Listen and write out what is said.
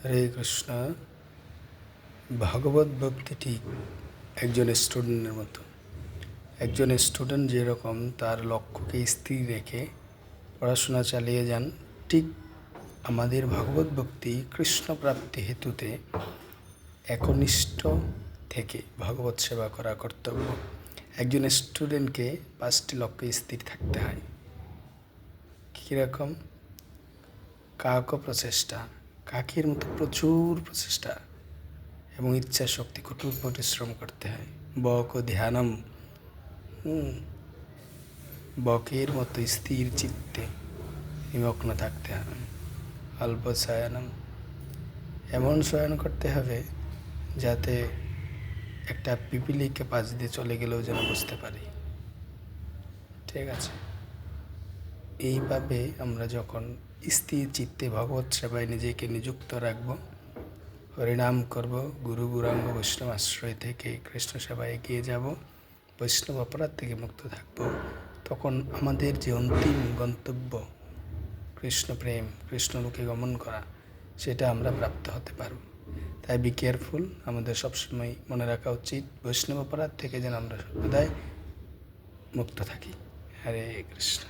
হরে কৃষ্ণ। ভগবত ভক্তি ঠিক একজন স্টুডেন্টের মতো। একজন স্টুডেন্ট যেরকম তার লক্ষ্যকে স্থির রেখে পড়াশোনা চালিয়ে যান, ঠিক আমাদের ভগবত ভক্তি কৃষ্ণ প্রাপ্তি হেতুতে একনিষ্ঠ থেকে ভগবত সেবা করা কর্তব্য। একজন স্টুডেন্টকে 5টি লক্ষ্যে স্থির থাকতে হয়। কীরকম? কাক প্রচেষ্টা, কাকের মতো প্রচুর প্রচেষ্টা এবং ইচ্ছা শক্তি, কঠোর পরিশ্রম করতে হয়। বক ও ধ্যানম, বকের মতো স্থির চিত্তে নিমগ্ন থাকতে হবে। অল্প শয়নম, এমন শয়ন করতে হবে যাতে একটা পিপিলিকে পাশ দিয়ে চলে গেলেও যেন বুঝতে পারি। ঠিক আছে? এইভাবে আমরা যখন স্থির চিত্তে ভগবত সেবায় নিজেকে নিযুক্ত রাখব, হরিনাম করব, গুরু গুরাঙ্গ বৈষ্ণব আশ্রয় থেকে কৃষ্ণ সেবায় এগিয়ে যাব, বৈষ্ণব অপরাধ থেকে মুক্ত থাকব, তখন আমাদের যে অন্তিম গন্তব্য কৃষ্ণ প্রেম, কৃষ্ণলোকে গমন করা, সেটা আমরা প্রাপ্ত হতে পারব। তাই বি কেয়ারফুল। আমাদের সবসময় মনে রাখা উচিত বৈষ্ণব অপরাধ থেকে যেন আমরা সর্বদাই মুক্ত থাকি। হরে কৃষ্ণ।